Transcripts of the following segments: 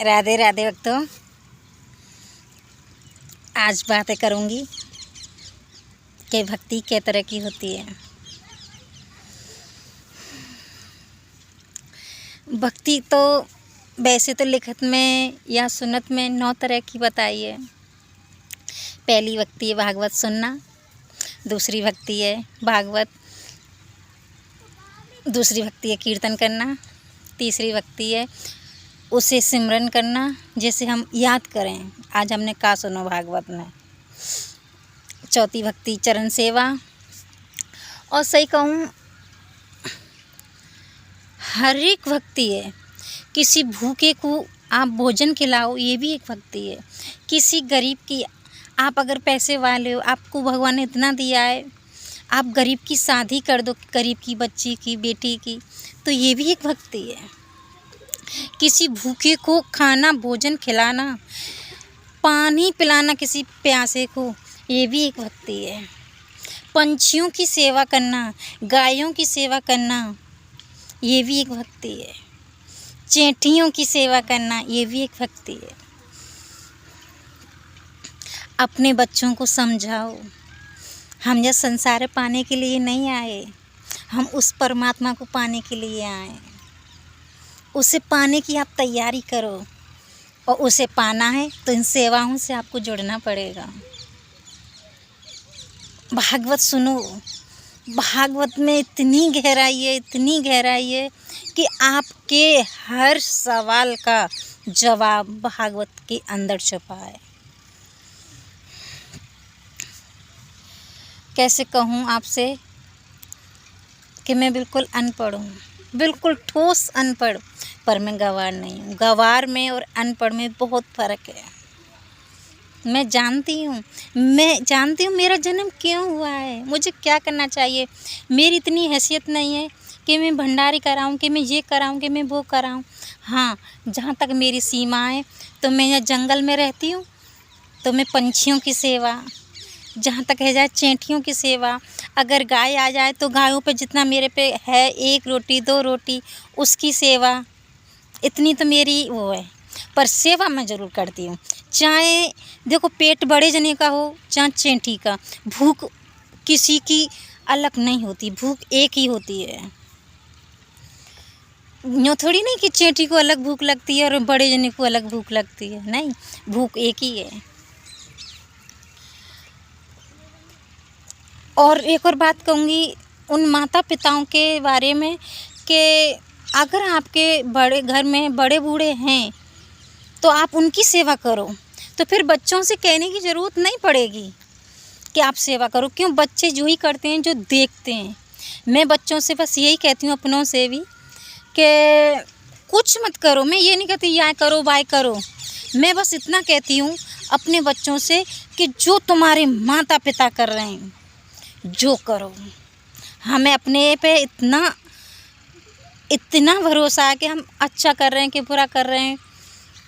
राधे राधे भक्तों। आज बातें करूँगी कि भक्ति किस तरह की होती है। भक्ति तो वैसे तो लिखत में या सुन्नत में 9 तरह की बताई है। पहली भक्ति है भागवत सुनना, दूसरी भक्ति है भागवत, दूसरी भक्ति है कीर्तन करना, तीसरी भक्ति है उसे सिमरन करना जैसे हम याद करें, आज हमने का सुनो भागवत में। चौथी भक्ति चरण सेवा, और सही कहूँ हर एक भक्ति है। किसी भूखे को आप भोजन खिलाओ, ये भी एक भक्ति है। किसी गरीब की, आप अगर पैसे वाले हो, आपको भगवान ने इतना दिया है, आप गरीब की शादी कर दो, गरीब की बच्ची की, बेटी की, तो ये भी एक भक्ति है। किसी भूखे को खाना भोजन खिलाना, पानी पिलाना किसी प्यासे को, ये भी एक भक्ति है। पंछियों की सेवा करना, गायों की सेवा करना, ये भी एक भक्ति है। चेंटियों की सेवा करना, ये भी एक भक्ति है। अपने बच्चों को समझाओ, हम यह संसार पाने के लिए नहीं आए, हम उस परमात्मा को पाने के लिए आए। उसे पाने की आप तैयारी करो, और उसे पाना है तो इन सेवाओं से आपको जुड़ना पड़ेगा। भागवत सुनो, भागवत में इतनी गहराई है, इतनी गहराई है कि आपके हर सवाल का जवाब भागवत के अंदर छुपा है। कैसे कहूँ आपसे कि मैं बिल्कुल अनपढ़ हूँ, बिल्कुल ठोस अनपढ़, पर मैं गंवार नहीं हूँ। गंवार में और अनपढ़ में बहुत फ़र्क है। मैं जानती हूँ मेरा जन्म क्यों हुआ है, मुझे क्या करना चाहिए। मेरी इतनी हैसियत नहीं है कि मैं भंडारी कराऊँ, कि मैं ये कराऊँ, कि मैं वो कराऊँ। हाँ, जहाँ तक मेरी सीमा है, तो मैं यहाँ जंगल में रहती हूँ तो मैं पंछियों की सेवा, जहाँ तक है जाए चेंटियों की सेवा, अगर गाय आ जाए तो गायों पे जितना मेरे पे है, 1 रोटी 2 रोटी उसकी सेवा, इतनी तो मेरी वो है। पर सेवा मैं ज़रूर करती हूँ। चाहे देखो पेट बड़े जने का हो, चाहे चेंटी का, भूख किसी की अलग नहीं होती, भूख एक ही होती है। यूँ थोड़ी नहीं कि चेंटी को अलग भूख लगती है और बड़े जने को अलग भूख लगती है, नहीं, भूख एक ही है। और एक और बात कहूँगी उन माता पिताओं के बारे में कि अगर आपके बड़े घर में बड़े बूढ़े हैं तो आप उनकी सेवा करो, तो फिर बच्चों से कहने की ज़रूरत नहीं पड़ेगी कि आप सेवा करो। क्यों, बच्चे जो ही करते हैं जो देखते हैं। मैं बच्चों से बस यही कहती हूँ, अपनों से भी, कि कुछ मत करो। मैं ये नहीं कहती या करो वाय करो, मैं बस इतना कहती हूँ अपने बच्चों से कि जो तुम्हारे माता पिता कर रहे हैं जो करो। हमें अपने पे इतना भरोसा है कि हम अच्छा कर रहे हैं कि बुरा कर रहे हैं,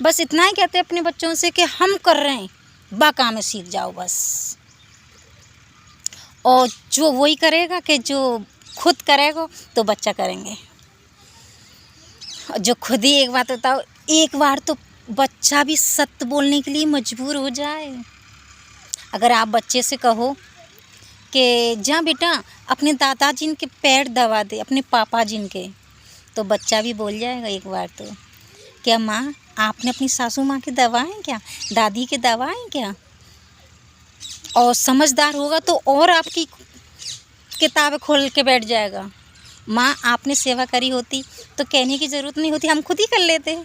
बस इतना ही कहते हैं अपने बच्चों से कि हम कर रहे हैं, बाकाम में सीख जाओ बस। और जो वही करेगा कि जो खुद करेगा तो बच्चा करेंगे। जो खुद ही, एक बात बताओ, एक बार तो बच्चा भी सत्य बोलने के लिए मजबूर हो जाए। अगर आप बच्चे से कहो कि जा बेटा अपने दादाजी के पैर दबा दे, अपने पापा जी के, तो बच्चा भी बोल जाएगा एक बार तो, क्या माँ आपने अपनी सासू माँ के दबाए क्या, दादी के दबाए क्या। और समझदार होगा तो और आपकी किताबें खोल के बैठ जाएगा। माँ आपने सेवा करी होती तो कहने की ज़रूरत नहीं होती, हम खुद ही कर लेते।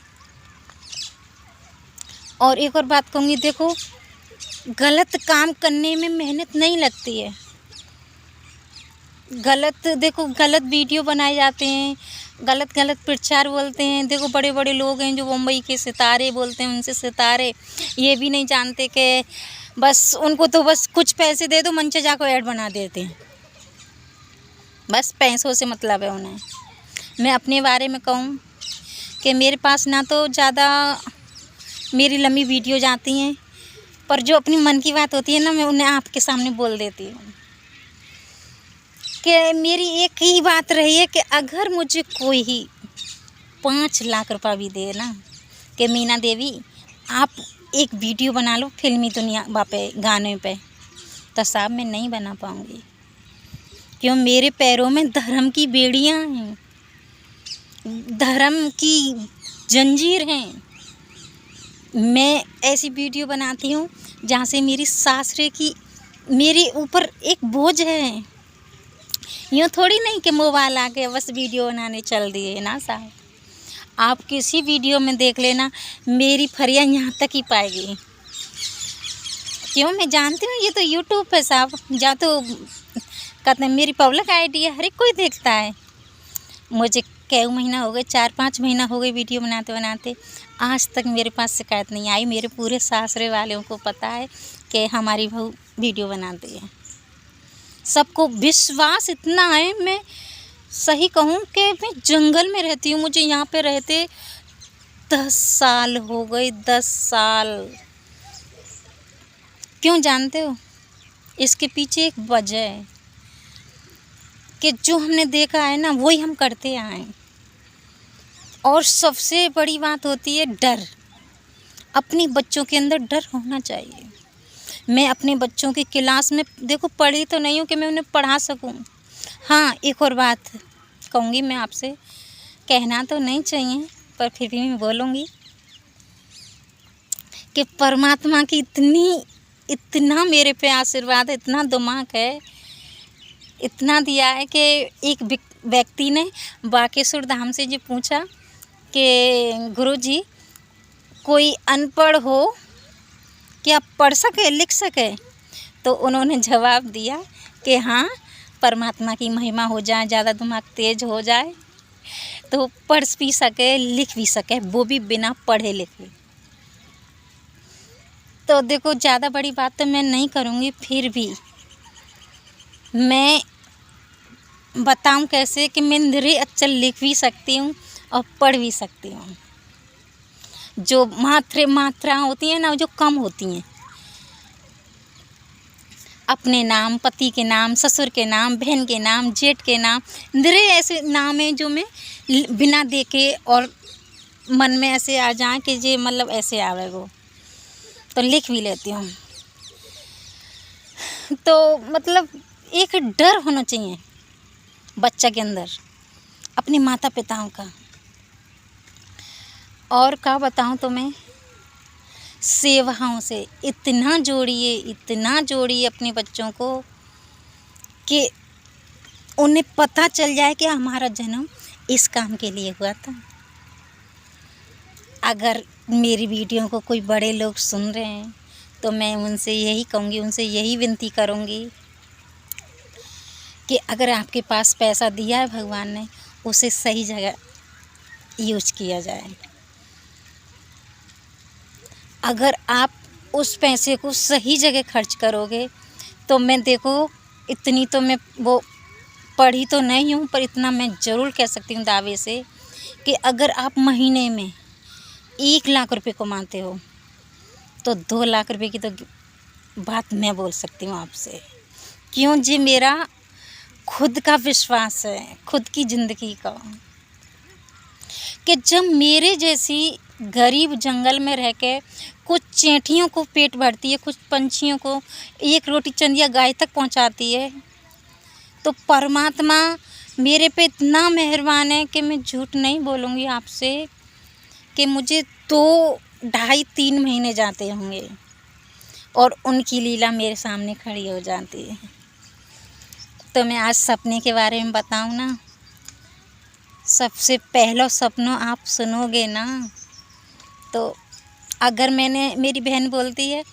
और एक और बात कहूँगी, देखो गलत काम करने में मेहनत नहीं लगती है। देखो गलत वीडियो बनाए जाते हैं, गलत प्रचार बोलते हैं। देखो बड़े बड़े लोग हैं जो मुंबई के सितारे बोलते हैं, उनसे सितारे ये भी नहीं जानते कि बस उनको तो बस कुछ पैसे दे दो, मंच जाकर ऐड बना देते हैं, बस पैसों से मतलब है उन्हें। मैं अपने बारे में कहूँ कि मेरे पास ना तो ज़्यादा मेरी लंबी वीडियो जाती हैं, पर जो अपनी मन की बात होती है ना, मैं उन्हें आपके सामने बोल देती हूँ। कि मेरी एक ही बात रही है कि अगर मुझे कोई ही 5 लाख रुपया भी दे ना, कि मीना देवी आप एक वीडियो बना लो फिल्मी दुनिया पे, गाने पे। तो साहब मैं नहीं बना पाऊँगी, क्यों मेरे पैरों में धर्म की बेड़ियाँ हैं, धर्म की जंजीर हैं। मैं ऐसी वीडियो बनाती हूँ जहाँ से मेरी सासरे की मेरे ऊपर एक बोझ है। यूँ थोड़ी नहीं कि मोबाइल आ के बस वीडियो बनाने चल दिए ना साहब। आप किसी वीडियो में देख लेना, मेरी फरियाद यहाँ तक ही पाएगी। क्यों मैं जानती हूँ ये तो यूट्यूब पे साहब, जहाँ तो कहते हैं मेरी पब्लिक आईडी है, हर एक कोई देखता है। मुझे कई महीना हो गए, 4-5 महीना हो गए वीडियो बनाते बनाते, आज तक मेरे पास शिकायत नहीं आई। मेरे पूरे सासरे वालों को पता है कि हमारी बहू वीडियो बनाती है। सबको विश्वास इतना है, मैं सही कहूँ कि मैं जंगल में रहती हूँ, मुझे यहाँ पे रहते 10 साल हो गए, 10 साल। क्यों जानते हो? इसके पीछे एक वजह है कि जो हमने देखा है ना वही हम करते आए। और सबसे बड़ी बात होती है डर। अपने बच्चों के अंदर डर होना चाहिए। मैं अपने बच्चों की क्लास में देखो पढ़ी तो नहीं हूँ कि मैं उन्हें पढ़ा सकूँ। हाँ, एक और बात कहूँगी मैं आपसे, कहना तो नहीं चाहिए पर फिर भी मैं बोलूँगी कि परमात्मा की इतना मेरे पे आशीर्वाद है, इतना दिमाग है, इतना दिया है कि एक व्यक्ति ने बाकेश्वर धाम से जो पूछा कि गुरुजी कोई अनपढ़ हो क्या पढ़ सके लिख सके, तो उन्होंने जवाब दिया कि हाँ, परमात्मा की महिमा हो जाए, ज़्यादा दिमाग तेज हो जाए तो पढ़ भी सके लिख भी सके, वो भी बिना पढ़े लिखे। तो देखो ज़्यादा बड़ी बात तो मैं नहीं करूँगी, फिर भी मैं बताऊँ कैसे कि मैं निरे अक्षर लिख भी सकती हूँ और पढ़ भी सकती हूँ। जो मात्रा होती हैं ना, जो कम होती हैं, अपने नाम, पति के नाम, ससुर के नाम, बहन के नाम, जेठ के नाम, निरे ऐसे नाम हैं जो मैं बिना देखे और मन में ऐसे आ जाए कि ये मतलब ऐसे आवे वो, तो लिख भी लेती हूँ। तो मतलब एक डर होना चाहिए बच्चा के अंदर अपने माता पिताओं का। और क्या बताऊँ तुम्हें, सेवाओं से इतना जोड़िए अपने बच्चों को कि उन्हें पता चल जाए कि हमारा जन्म इस काम के लिए हुआ था। अगर मेरी वीडियो को कोई बड़े लोग सुन रहे हैं तो मैं उनसे यही कहूँगी, उनसे यही विनती करूँगी कि अगर आपके पास पैसा दिया है भगवान ने, उसे सही जगह यूज किया जाए। अगर आप उस पैसे को सही जगह खर्च करोगे तो मैं देखो इतनी तो मैं वो पढ़ी तो नहीं हूँ, पर इतना मैं ज़रूर कह सकती हूँ दावे से कि अगर आप महीने में 1 लाख रुपए कमाते हो तो 2 लाख रुपए की तो बात मैं बोल सकती हूँ आपसे। क्यों जी, मेरा खुद का विश्वास है, खुद की ज़िंदगी का, कि जब मेरे जैसी गरीब जंगल में रह के कुछ चींटियों को पेट भरती है, कुछ पंछियों को एक रोटी चंदिया गाय तक पहुंचाती है, तो परमात्मा मेरे पे इतना मेहरबान है कि मैं झूठ नहीं बोलूँगी आपसे कि मुझे 2-2.5-3 महीने जाते होंगे और उनकी लीला मेरे सामने खड़ी हो जाती है। तो मैं आज सपने के बारे में बताऊँ ना, सबसे पहला सपना आप सुनोगे ना, तो अगर मेरी बहन बोलती है